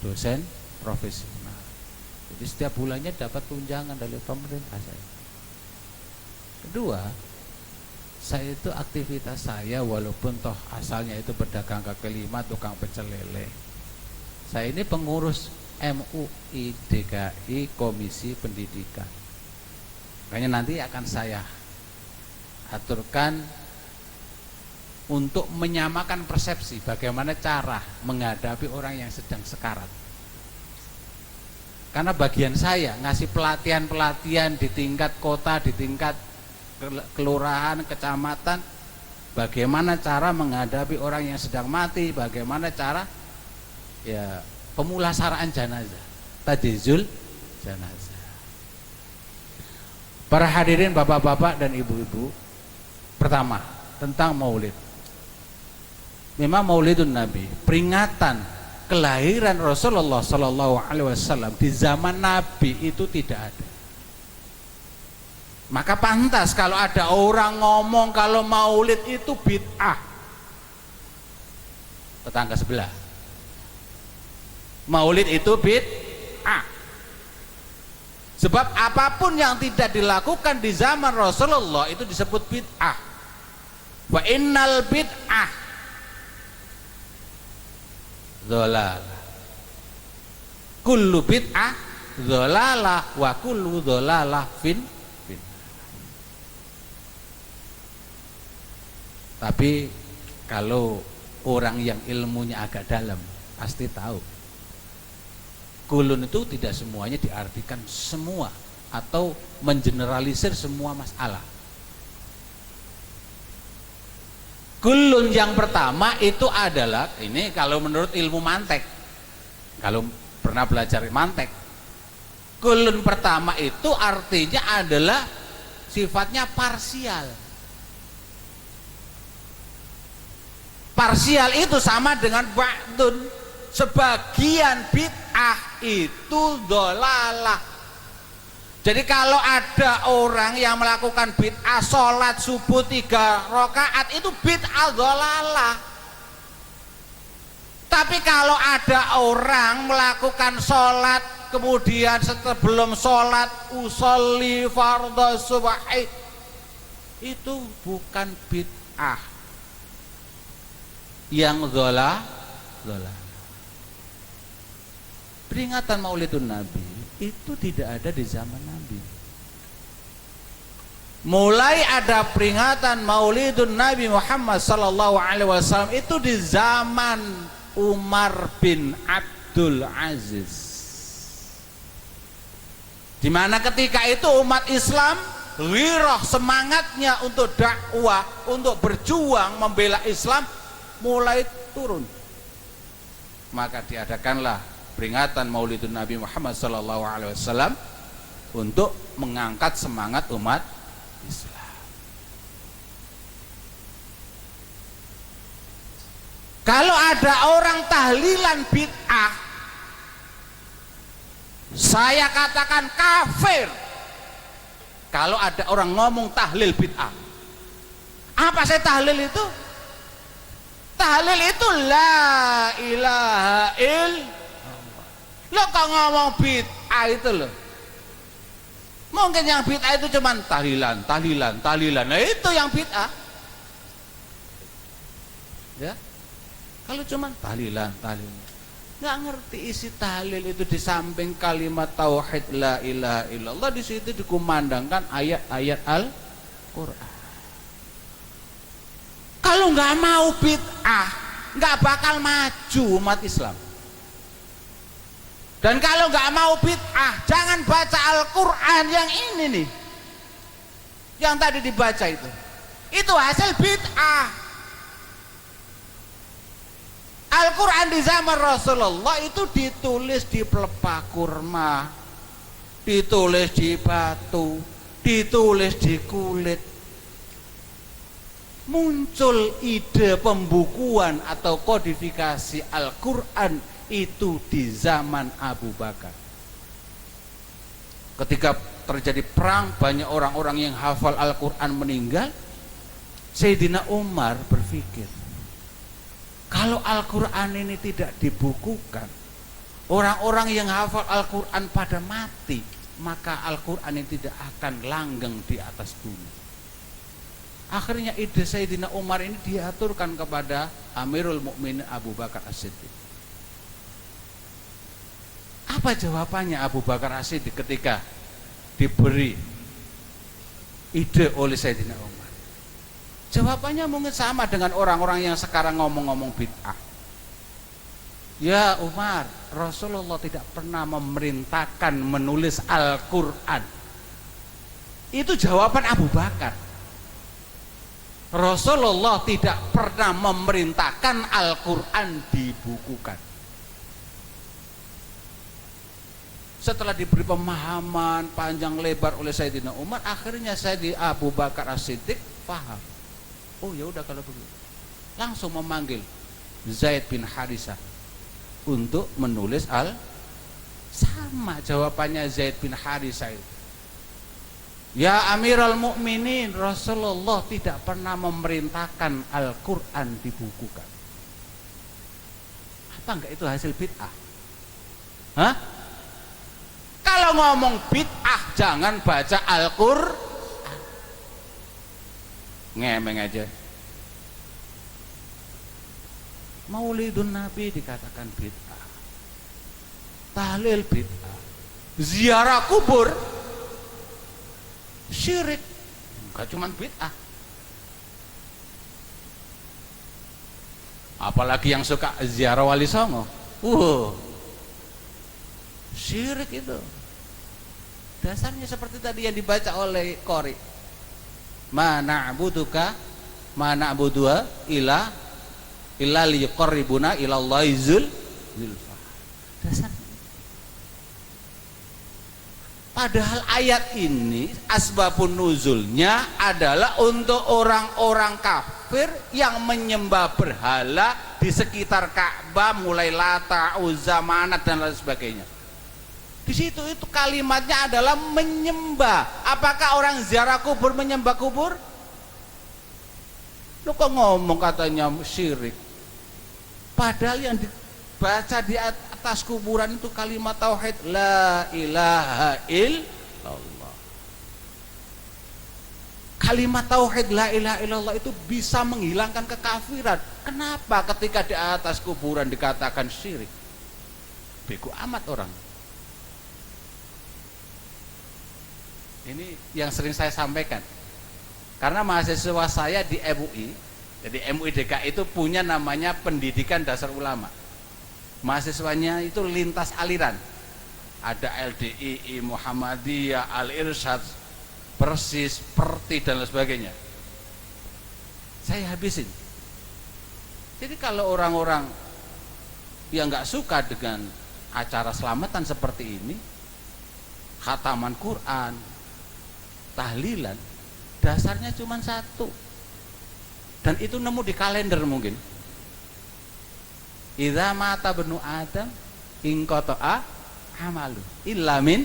dosen profesional. Jadi setiap bulannya dapat tunjangan dari pemerintah saya. Kedua, saya itu aktivitas saya walaupun toh asalnya itu pedagang kaki lima, tukang pecel lele. Saya ini pengurus MUI DKI Komisi Pendidikan. Makanya nanti akan saya aturkan untuk menyamakan persepsi bagaimana cara menghadapi orang yang sedang sekarat. Karena bagian saya ngasih pelatihan-pelatihan di tingkat kota, di tingkat kelurahan, kecamatan, bagaimana cara menghadapi orang yang sedang mati, bagaimana cara ya pemulasaraan jenazah, tajhizul jenazah. Para hadirin bapak-bapak dan ibu-ibu, pertama tentang maulid. Memang Maulidun Nabi, peringatan kelahiran Rasulullah Sallallahu Alaihi Wasallam di zaman Nabi itu tidak ada. Maka pantas kalau ada orang ngomong kalau maulid itu bid'ah. Tetangga sebelah, maulid itu bid'ah. Sebab apapun yang tidak dilakukan di zaman Rasulullah itu disebut bid'ah. Wa innal bid'ah dhalalah. Kullu bid'ah dhalalah wa kullu dhalalah fin. Tapi kalau orang yang ilmunya agak dalam pasti tahu kulun itu tidak semuanya diartikan semua atau mengeneralisir semua masalah. Kulun yang pertama itu adalah, ini kalau menurut ilmu mantek, kalau pernah belajar mantek, kulun pertama itu artinya adalah sifatnya parsial. Parsial itu sama dengan ba'dun, sebagian bid'ah itu dhalalah. Jadi kalau ada orang yang melakukan bid'ah sholat subuh 3 rakaat itu bid'ah dhalalah. Tapi kalau ada orang melakukan sholat kemudian sebelum sholat usolli fardhu subhi, itu bukan bid'ah yang dhalalah. Peringatan Maulidun Nabi itu tidak ada di zaman Nabi. Mulai ada peringatan Maulidun Nabi Muhammad sallallahu alaihi wasallam itu di zaman Umar bin Abdul Aziz. Di mana ketika itu umat Islam ghirah semangatnya untuk dakwah, untuk berjuang membela Islam mulai turun. Maka diadakanlah peringatan Maulidun Nabi Muhammad sallallahu alaihi wasallam untuk mengangkat semangat umat Islam. Kalau ada orang tahlilan bid'ah, saya katakan kafir. Kalau ada orang ngomong tahlil bid'ah, apa saya tahlil itu? Tahlil itu la ilaha illallah. Lo kok ngomong bid'ah itu loh. Mungkin yang bid'ah itu cuman tahlilan. Nah itu yang bid'ah. Ya. Kalau cuman tahlilan. Nggak ngerti isi tahlil itu, di samping kalimat tauhid la ilaha illallah di situ dikumandangkan ayat-ayat Al-Qur'an. Kalau nggak mau bid'ah, nggak bakal maju umat Islam. Dan kalau nggak mau bid'ah, jangan baca Al-Quran yang ini nih, yang tadi dibaca itu hasil bid'ah. Al-Quran di zaman Rasulullah itu ditulis di pelepah kurma, ditulis di batu, ditulis di kulit. Muncul ide pembukuan atau kodifikasi Al-Quran itu di zaman Abu Bakar. Ketika terjadi perang, banyak orang-orang yang hafal Al-Quran meninggal. Sayyidina Umar berpikir, kalau Al-Quran ini tidak dibukukan, Orang-orang yang hafal Al-Quran pada mati, maka Al-Quran ini tidak akan langgeng di atas bumi. Akhirnya ide Sayyidina Umar ini diaturkan kepada Amirul Mukminin Abu Bakar As-Siddiq. Apa jawabannya Abu Bakar As-Siddiq ketika diberi ide oleh Sayyidina Umar? Jawabannya mungkin sama dengan orang-orang yang sekarang ngomong-ngomong bid'ah. Ya Umar, Rasulullah tidak pernah memerintahkan menulis Al-Quran. Itu jawaban Abu Bakar. Rasulullah tidak pernah memerintahkan Al-Quran dibukukan. Setelah diberi pemahaman panjang lebar oleh Sayyidina Umar, akhirnya Sayyidina Abu Bakar As-Siddiq paham. Oh ya udah kalau begitu, langsung memanggil Zaid bin Harisah untuk menulis sama jawabannya Zaid bin Harisah itu. Ya Amirul Mukminin, Rasulullah tidak pernah memerintahkan Al-Quran dibukukan. Apa enggak itu hasil bid'ah? Hah? Kalau ngomong bid'ah jangan baca Al-Quran. Ngemeng aja. Maulidun Nabi dikatakan bid'ah, tahlil bid'ah, ziarah kubur syirik, enggak cuma bid'ah. Apalagi yang suka ziarah Wali Songo, syirik itu. Dasarnya seperti tadi yang dibaca oleh Qori, ma na'buduka ma na'budua illa liqarribuna ilallahi zulfa. Dasar. Padahal ayat ini asbabun nuzulnya adalah untuk orang-orang kafir yang menyembah berhala di sekitar Ka'bah, mulai Lata, Uzza, Manat dan lain sebagainya. Di situ itu kalimatnya adalah menyembah. Apakah orang ziarah kubur menyembah kubur? Lu kok ngomong katanya syirik? Padahal yang dibaca di atas kuburan itu kalimat tauhid, la ilaha illallah. Kalimat tauhid la ilaha illallah itu bisa menghilangkan kekafiran. Kenapa ketika di atas kuburan dikatakan syirik? Bego amat orang. Ini yang sering saya sampaikan. Karena mahasiswa saya di MUI, jadi MUI DKI itu punya namanya Pendidikan Dasar Ulama. Mahasiswanya itu lintas aliran. Ada LDII, Muhammadiyah, Al-Irsyad, Persis, Perti dan lain sebagainya. Saya habisin. Jadi kalau orang-orang yang nggak suka dengan acara selamatan seperti ini, khataman Quran, tahlilan, dasarnya cuma satu. Dan itu nemu di kalender mungkin. Idza mata bnu Adam inqata'a amalu illa min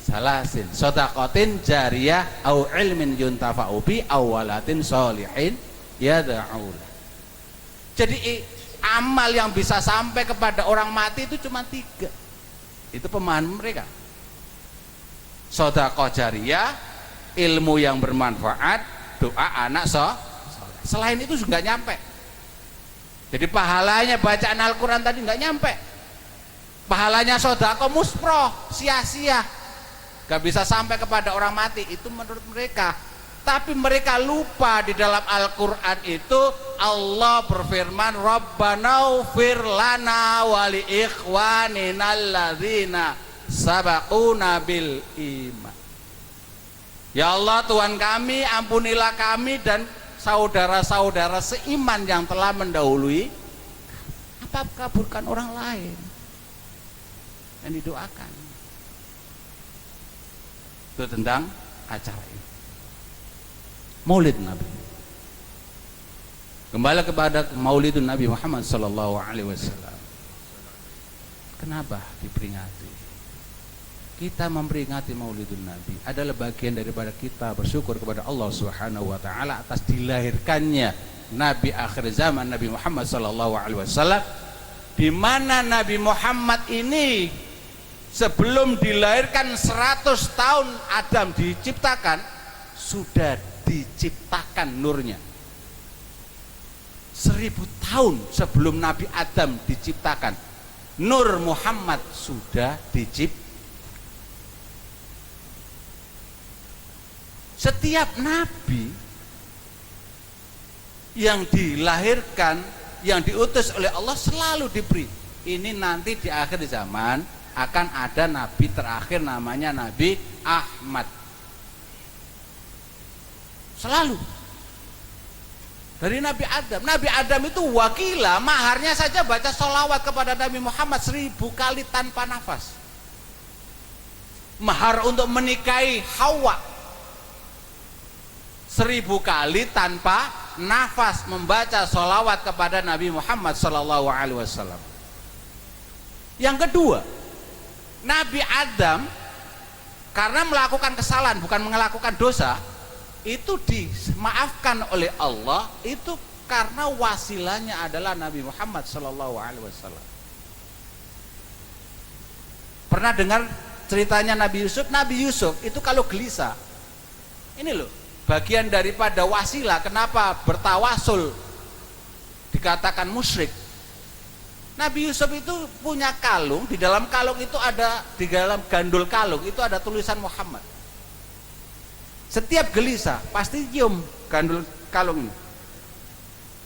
salasin shadaqatin jariyah au ilmin yuntafa'u bi aw waladin sholihin yad'u. Jadi amal yang bisa sampai kepada orang mati itu cuma 3. Itu pemahaman mereka. Shadaqah jariyah, ilmu yang bermanfaat, doa anak Selain itu juga nyampe. Jadi pahalanya bacaan Al-Quran tadi nggak nyampe. Pahalanya sodako musproh, sia-sia, nggak bisa sampai kepada orang mati. Itu menurut mereka. Tapi mereka lupa di dalam Al-Quran itu Allah berfirman, Rabbana ufir lana wali ikhwanina alladzina sabaquna bil iman. Ya Allah Tuhan kami, ampunilah kami dan saudara-saudara seiman yang telah mendahului. Apa kabulkan orang lain yang didoakan. Itu tentang acara ini, Maulid Nabi. Kembali kepada Maulidun Nabi Muhammad SAW. Kenapa diperingati? Kita memperingati Maulidun Nabi adalah bagian daripada kita bersyukur kepada Allah Subhanahu wa taala atas dilahirkannya Nabi akhir zaman Nabi Muhammad sallallahu alaihi wasallam di mana Nabi Muhammad ini sebelum dilahirkan 100 tahun Adam diciptakan, sudah diciptakan nurnya. 1000 tahun sebelum Nabi Adam diciptakan, Nur Muhammad sudah diciptakan. Setiap nabi yang dilahirkan, yang diutus oleh Allah selalu diberi. Ini nanti di akhir zaman akan ada nabi terakhir namanya Nabi Ahmad. Selalu. Dari Nabi Adam. Nabi Adam itu wakilah, maharnya saja baca sholawat kepada Nabi Muhammad 1000 kali tanpa nafas. Mahar untuk menikahi Hawa 1000 kali tanpa nafas membaca sholawat kepada Nabi Muhammad Sallallahu Alaihi Wasallam. Yang kedua, Nabi Adam karena melakukan kesalahan bukan melakukan dosa, itu dimaafkan oleh Allah itu karena wasilanya adalah Nabi Muhammad Sallallahu Alaihi Wasallam. Pernah dengar ceritanya Nabi Yusuf? Nabi Yusuf itu kalau gelisah, ini loh, bagian daripada wasilah kenapa bertawasul dikatakan musyrik. Nabi Yusuf itu punya kalung, di dalam kalung itu ada, di dalam gandul kalung itu ada tulisan Muhammad. Setiap gelisah pasti cium gandul kalung ini.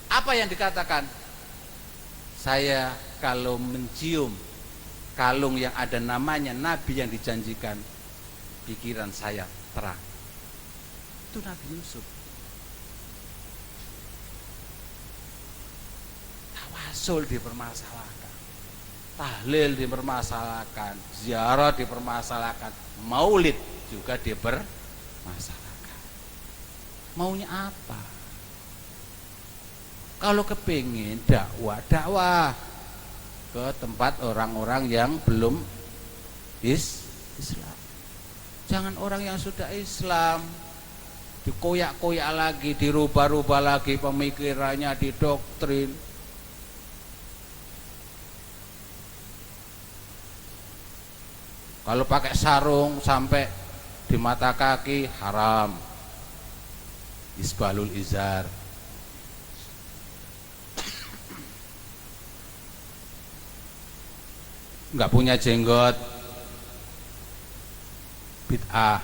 Apa yang dikatakan? Saya kalau mencium kalung yang ada namanya Nabi yang dijanjikan, pikiran saya terang. Itu Nabi Yusuf. Tawasul dipermasalahkan, tahlil dipermasalahkan, ziarah dipermasalahkan, maulid juga dipermasalahkan. Maunya apa? Kalau kepingin dakwah ke tempat orang-orang yang belum Islam. Jangan orang yang sudah Islam dikoyak-koyak lagi, dirubah-rubah lagi pemikirannya, didoktrin. Kalau pakai sarung sampai di mata kaki haram, isbalul izar. Enggak punya jenggot, bid'ah.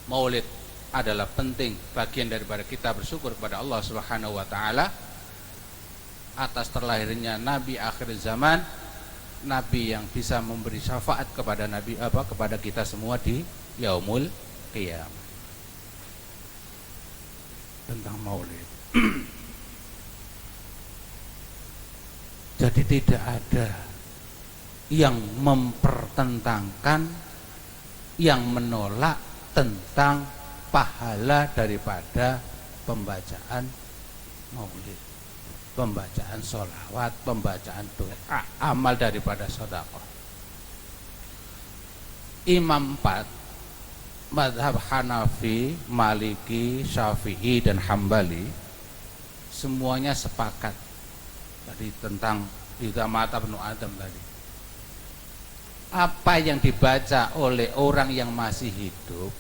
Maulid adalah penting, bagian daripada kita bersyukur kepada Allah Subhanahu wa taala atas terlahirnya nabi akhir zaman, nabi yang bisa memberi syafaat kepada kepada kita semua di yaumul qiyamah. Tentang maulid. Jadi tidak ada yang mempertentangkan, yang menolak tentang pahala daripada pembacaan maulid, pembacaan sholawat, pembacaan doa, amal daripada sedekah. Imam 4 mazhab Hanafi, Maliki, Syafi'i dan Hambali semuanya sepakat tadi tentang idza mata ibnu Adam tadi. Apa yang dibaca oleh orang yang masih hidup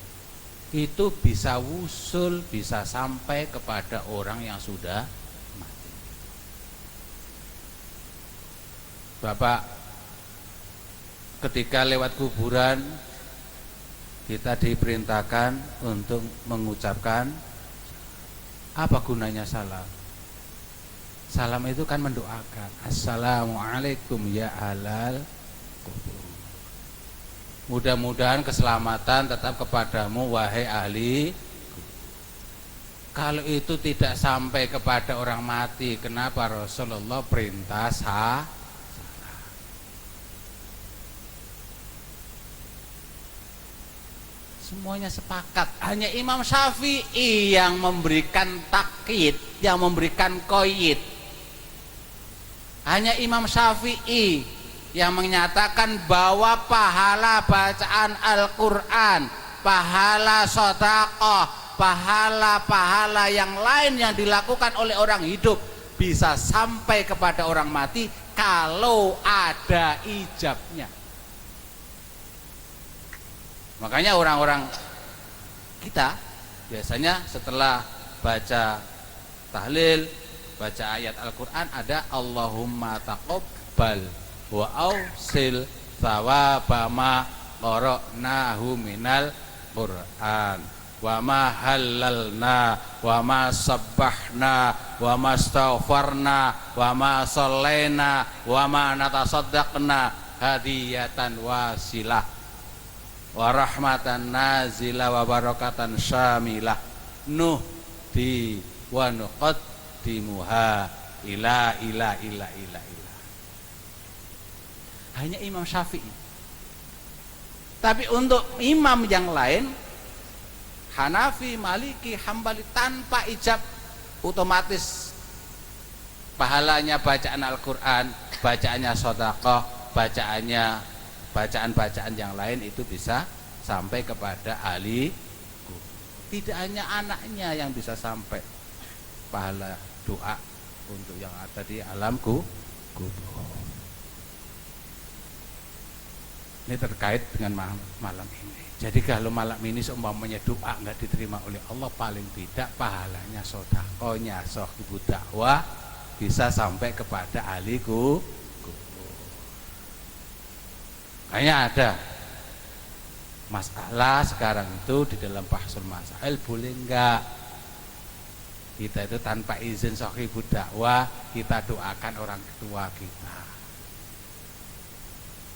itu bisa wusul, bisa sampai kepada orang yang sudah mati. Bapak ketika lewat kuburan kita diperintahkan untuk mengucapkan, apa gunanya salam? Salam itu kan mendoakan, assalamualaikum ya ahlal kubur. Mudah-mudahan keselamatan tetap kepadamu wahai ahli. Kalau itu tidak sampai kepada orang mati, kenapa Rasulullah perintah salam? Semuanya sepakat. Hanya Imam Syafi'i yang memberikan takyid, yang memberikan qaid. Hanya Imam Syafi'i yang menyatakan bahwa pahala bacaan Al-Quran pahala sedekah, pahala-pahala yang lain yang dilakukan oleh orang hidup bisa sampai kepada orang mati kalau ada ijabnya. Makanya orang-orang kita biasanya setelah baca tahlil, baca ayat Al-Quran ada Allahumma taqabbal wa ausil thawaba ma qara'nahu minal Qur'an wa ma halalna wa ma sabbahna wa ma astaghfarna wa ma sallaina wa ma natasaddaqna hadiyatan wasilah wa rahmatan nazilah wa barakatan syamilah nuh di wa nuqaddimuha ila. Hanya Imam Syafi'i. Tapi untuk imam yang lain Hanafi, Maliki, Hambali tanpa ijab otomatis pahalanya bacaan Al-Quran, bacaannya sedekah, bacaan-bacaan yang lain itu bisa sampai kepada ahli. Tidak hanya anaknya yang bisa sampai pahala doa untuk yang ada di alam kubur. Ini terkait dengan malam ini. Jadi kalau malam ini seumpamanya doa nggak diterima oleh Allah, paling tidak pahalanya sedekahnya sahibud dakwah bisa sampai kepada ahli kubur. Kayaknya ada masalah sekarang itu di dalam bahsul masail, boleh enggak kita itu tanpa izin sahibud dakwah kita doakan orang tua kita?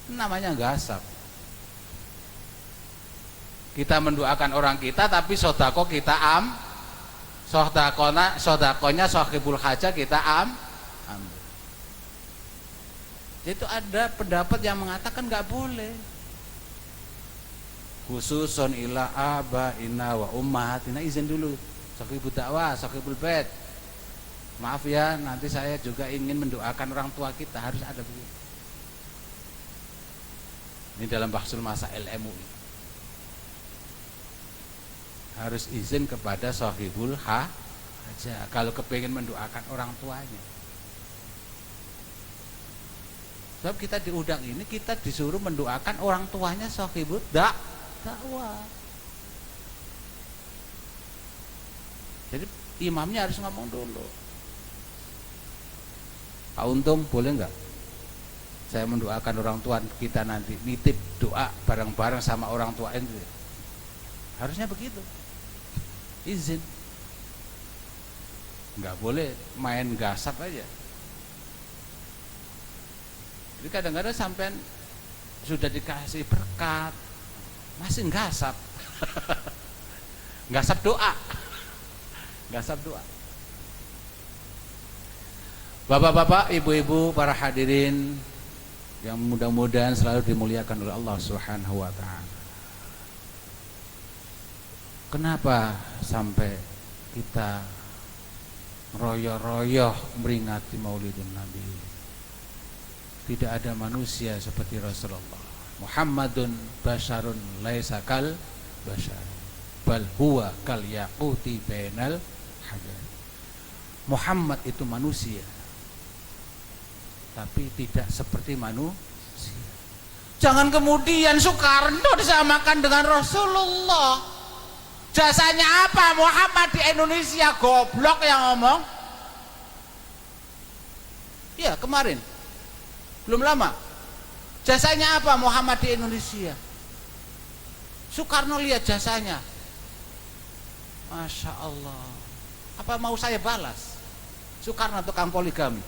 Namanya gasap. Kita mendoakan orang kita tapi sodako kita sodakonya sahibul hajah kita ambil. Itu ada pendapat yang mengatakan nggak boleh. Khususon ila abaina wa ummahatina, izin dulu sahibul dakwah, sahibul bait. Maaf ya, nanti saya juga ingin mendoakan orang tua kita, harus ada begitu. Ini dalam bahsul masail MUI. Harus izin kepada sahibul hajah kalau kepingin mendoakan orang tuanya. Sebab kita diundang ini, kita disuruh mendoakan orang tuanya sahibul dakwah. Jadi imamnya harus ngomong dulu. Pak Untung, boleh enggak saya mendoakan orang tua kita nanti, nitip doa bareng-bareng sama orang tua itu? Harusnya begitu. Izin. Enggak boleh main gasap aja. Jadi kadang-kadang sampean sudah dikasih berkat masih gasap. Gasap doa. Gasap doa. Bapak-bapak, ibu-ibu, para hadirin yang mudah-mudahan selalu dimuliakan oleh Allah Subhanahu wa taala. Kenapa sampai kita royoh-royoh meringati Maulidun Nabi? Tidak ada manusia seperti Rasulullah. Muhammadun basyarun laisa kal basyar, bal huwa kal yaquti bainal hajar. Muhammad itu manusia, tapi tidak seperti manusia. Jangan kemudian Soekarno disamakan dengan Rasulullah. Jasanya apa Muhammad di Indonesia? Goblok yang ngomong. Iya, kemarin belum lama. Jasanya apa Muhammad di Indonesia? Soekarno lihat jasanya. Masya Allah. Apa mau saya balas? Soekarno tukang poligami.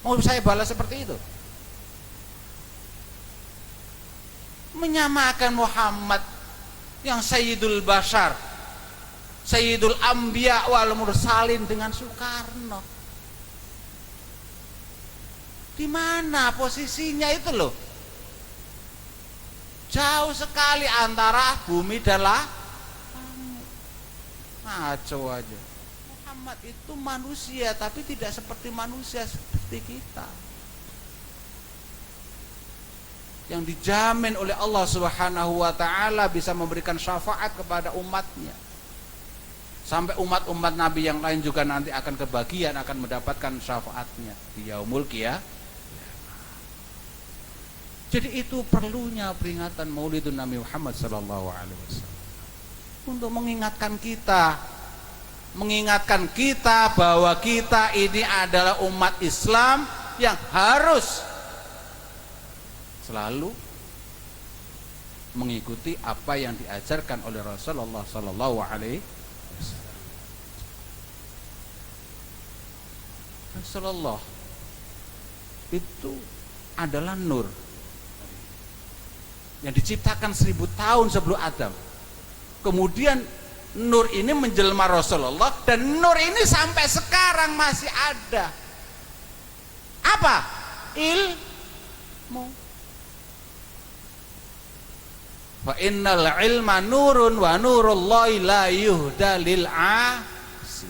Mau saya balas seperti itu? Menyamakan Muhammad yang Sayyidul Bashar, Sayyidul Anbiya wal Mursalin dengan Soekarno. Di mana posisinya itu loh? Jauh sekali antara bumi dan langit. Ngaco aja. Muhammad itu manusia tapi tidak seperti manusia seperti kita. yang dijamin oleh Allah Subhanahu wa taala bisa memberikan syafaat kepada umatnya. Sampai umat-umat Nabi yang lain juga nanti akan kebagian, akan mendapatkan syafaatnya di yaumul qiyamah. Jadi itu perlunya peringatan Maulidun Nabi Muhammad sallallahu alaihi wasallam untuk mengingatkan kita bahwa kita ini adalah umat Islam yang harus selalu mengikuti apa yang diajarkan oleh Rasulullah sallallahu alaihi wasallam. Rasulullah itu adalah nur yang diciptakan 1000 tahun sebelum Adam. Kemudian nur ini menjelma Rasulullah, dan nur ini sampai sekarang masih ada. Apa? Ilmu. Fa innal ilma nurun wa nurullahi la yuhda lil asi.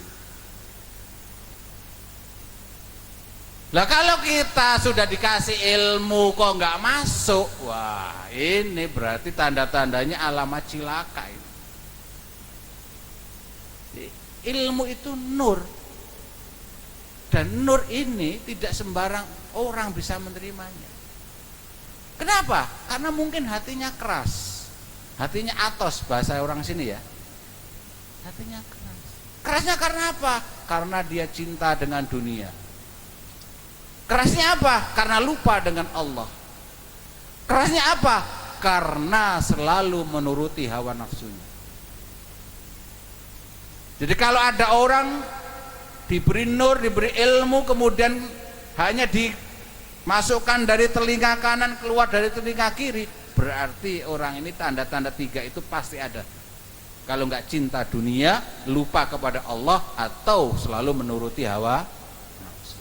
Lah kalau kita sudah dikasih ilmu kok nggak masuk, wah ini berarti tanda-tandanya alamat cilaka ini. Ilmu itu nur, dan nur ini tidak sembarang orang bisa menerimanya. Kenapa? Karena mungkin hatinya keras. Hatinya atos, bahasa orang sini ya. Hatinya keras. Kerasnya karena apa? Karena dia cinta dengan dunia. Kerasnya apa? Karena lupa dengan Allah. Kerasnya apa? Karena selalu menuruti hawa nafsunya. Jadi kalau ada orang diberi nur, diberi ilmu, kemudian hanya dimasukkan dari telinga kanan keluar dari telinga kiri, berarti orang ini tanda-tanda 3 itu pasti ada. Kalau nggak cinta dunia, lupa kepada Allah, atau selalu menuruti hawa nafsu.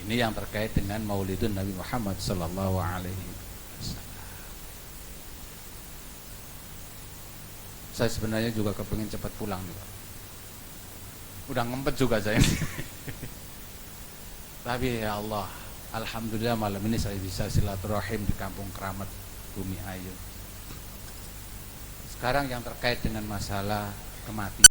Ini yang terkait dengan Maulidun Nabi Muhammad sallallahu alaihi wasallam. Saya sebenarnya juga kepingin cepat pulang juga. Udah ngempet juga saya. Tapi ya Allah, alhamdulillah malam ini saya bisa silaturahim di Kampung Keramat Bumi Ayu. Sekarang yang terkait dengan masalah kematian.